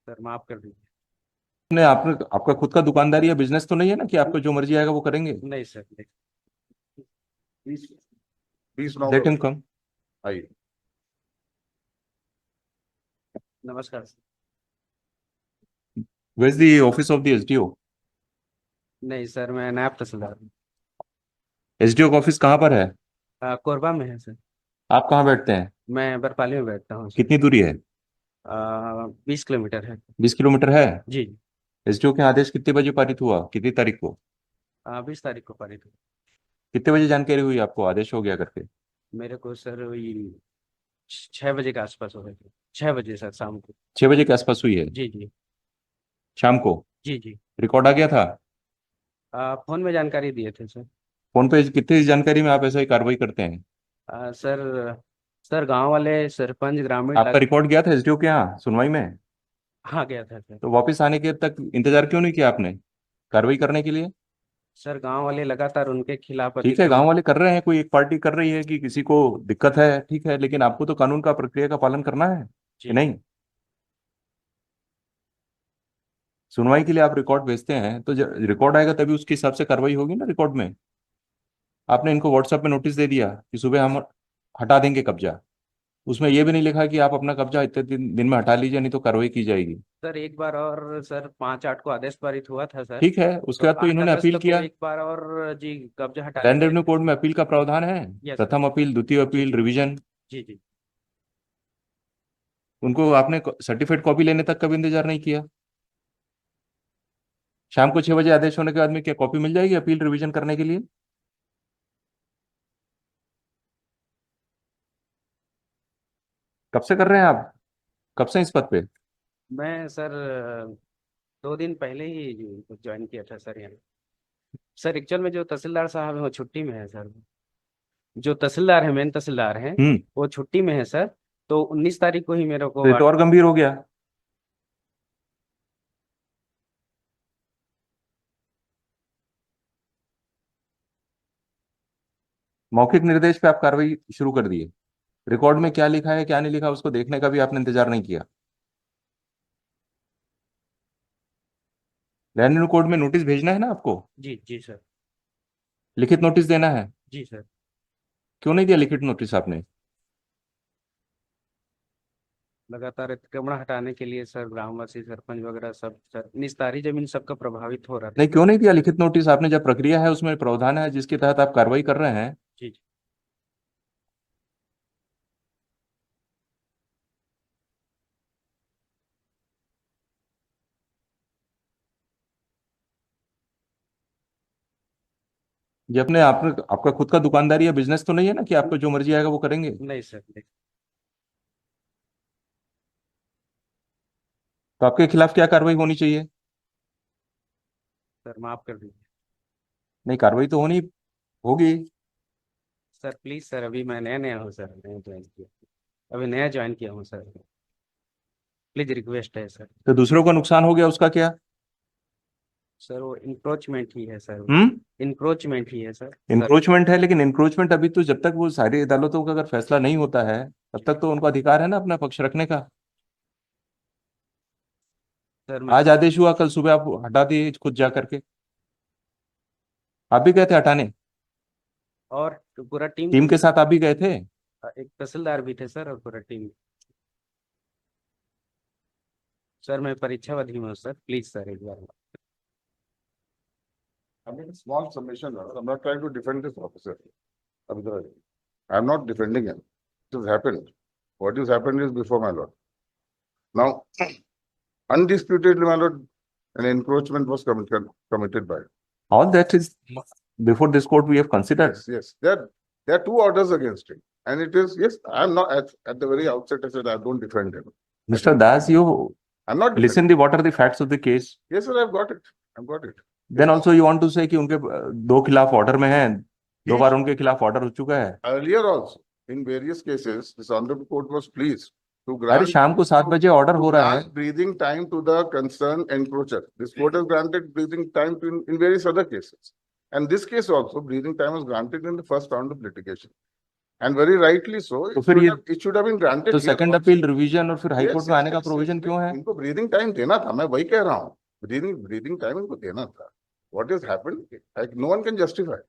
Sir माफ कर दीजिए। ने आपने आपका खुद का दुकानदारी या बिजनेस तो नहीं है ना कि आपको जो मर्जी आएगा वो करेंगे? नहीं सर नहीं। Please, please now let him come. आइए। नमस्कार sir. Where is the office of the SDO? नहीं सर, मैं नायब तहसीलदार हूँ। एसडीओ का ऑफिस कहाँ पर है? कोरबा में है सर। आप कहाँ बैठते हैं? मैं बरपाली में बैठता हूँ सर। कितनी दूरी है? 20 किलोमीटर है। 20 किलोमीटर है। जी। एसडीओ के आदेश कितने बजे पारित हुआ, कितनी तारीख को? 20 तारीख को पारित हुई। कितने बजे जानकारी हुई आपको आदेश हो गया करके? मेरे को सर वही 6 बजे के आसपास हो गए थे। 6 बजे सर शाम को। 6 बजे के आसपास हुई है? जी जी। शाम को? जी जी। रिकॉर्ड आ गया था? फोन में जानकारी दिए थे सर। फोन पे कितनी जानकारी में आप ऐसा ही कार्रवाई करते हैं? सर सर गांव वाले सरपंच ग्रामीण आपका रिकॉर्ड गया था एसडीओ के यहाँ सुनवाई में? हाँ गया था सर। तो वापस आने के तक इंतजार क्यों नहीं किया आपने कार्रवाई करने के लिए? सर गांव वाले लगातार उनके खिलाफ ठीक है, अतिक्रमण। गांव वाले कर रहे हैं, कोई एक पार्टी कर रही है कि किसी को दिक्कत है, ठीक है, लेकिन आपको तो कानून का प्रक्रिया का पालन करना है कि जी। नहीं? सुनवाई के लिए आप रिकॉर्ड भेजते हैं तो रिकॉर्ड आएगा तभी उसके हिसाब से कार्रवाई होगी ना रिकॉर्ड में। आपने इनको व्हाट्सएप में नोटिस दे दिया कि सुबह हम हटा देंगे कब्जा, उसमें यह भी नहीं लिखा कि आप अपना कब्जा इतने दिन में हटा लीजिए नहीं तो कार्रवाई की जाएगी। सर एक बार और सर 5/8 को आदेश पारित हुआ था सर। ठीक है, उसके तो बाद तो आठ इन्होंने अगस्त अपील को किया। एक बार और जी कब्जा हटाने लैंड के रेवेन्यू लिए। कोड में अपील का प्रावधान है। Yes sir. प्रथम अपील, द्वितीय जी अपील, जी। रिवीजन। जी जी। उनको आपने सर्टिफिकेट कॉपी लेने तक का भी इंतजार नहीं किया। शाम को 6 बजे आदेश होने के बाद में क्या कॉपी मिल जाएगी अपील रिवीजन करने के लिए? कब से कर रहे हैं आप, कब से इस पद पे? मैं सर 2 दिन पहले ही ज्वाइन किया था सर यहाँ। सर एक्चुअल में जो तहसीलदार साहब हैं वो छुट्टी में है सर। जो तहसीलदार है, मेन तहसीलदार हैं, हम्म। वो छुट्टी में है सर। तो 19 तारीख को ही मेरे तो को ये तो और गंभीर हो गया। मौखिक निर्देश पे आप कार्रवाई शुरू कर दिए, रिकॉर्ड में क्या लिखा है क्या नहीं लिखा उसको देखने का भी आपने इंतजार नहीं किया। लैंड रेवेन्यू कोड में नोटिस भेजना है ना आपको? जी जी सर। लिखित नोटिस देना है। जी सर। क्यों नहीं दिया लिखित नोटिस आपने? लगातार अतिक्रमण हटाने के लिए सर ग्रामवासी सरपंच वगैरह सब सर निस्तारी जमीन सबका प्रभावित हो रहा था। नहीं, क्यों नहीं दिया लिखित नोटिस आपने? जब प्रक्रिया है उसमें प्रावधान है जिसके तहत आप कार्रवाई कर रहे हैं। जी जी। ये अपने आपने आपका खुद का दुकानदारी या बिजनेस तो नहीं है ना कि आपको जो मर्जी आएगा वो करेंगे? नहीं सर नहीं। तो आपके खिलाफ क्या कार्रवाई होनी चाहिए? सर माफ कर दीजिए। नहीं, कार्रवाई तो होनी होगी। सर प्लीज सर, अभी मैं नया नया हूँ सर, नया ज्वाइन किया, अभी नया ज्वाइन किया हूँ सर। प्लीज रिक्वेस्ट है सर। तो दूसरों को नुकसान हो गया उसका क्या? सर वो इंक्रोचमेंट ही है सर। हम्म। इंक्रोचमेंट ही है सर सर। इंक्रोचमेंट है, लेकिन इंक्रोचमेंट अभी तो जब तक वो सारी अदालतों का अगर फैसला नहीं होता है तब तक तो उनको अधिकार है ना अपना पक्ष रखने का। सर मैं आज आदेश हुआ, कल सुबह आप हटा दिए खुद जा करके। आप भी गए थे हटाने? और पूरा टीम टीम था के सर। साथ आप भी गए थे? एक तहसीलदार भी थे सर और पूरा टीम। सर मैं परीक्षावधि में हूँ सर, प्लीज सर एक बार। I made a small submission. I'm not trying to defend this officer. I'm not defending him. It has happened. What has happened is before my lord. Now, undisputedly, my lord, an encroachment was committed by. All that is before this court we have considered. Yes. There are two orders against him. And it is, yes, I'm not, at the very outset, I said, I don't defend him. Mr. Das, you I'm not listen what are the facts of the case. Yes, sir, I've got it. I've got it. Then also you want to say कि उनके दो खिलाफ order में है, दो Yes. बार उनके खिलाफ order हो चुका है। Earlier also, in various cases, this honorable court was pleased to अरे grant शाम को 7 बजे ऑर्डर हो रहा है। breathing time to the concerned encroacher. This court has granted breathing time in various other cases. And this case also, breathing time was granted in the first round of litigation. And very rightly so. तो फिर ये It should have been granted. तो here second also. Appeal revision और फिर high Yes, court में yes, आने का yes, provision yes, क्यों है? इनको ब्रीदिंग टाइम देना था, मैं वही कह रहा हूँ, ब्रीदिंग टाइम इनको देना था. What has happened? Like, no one can justify.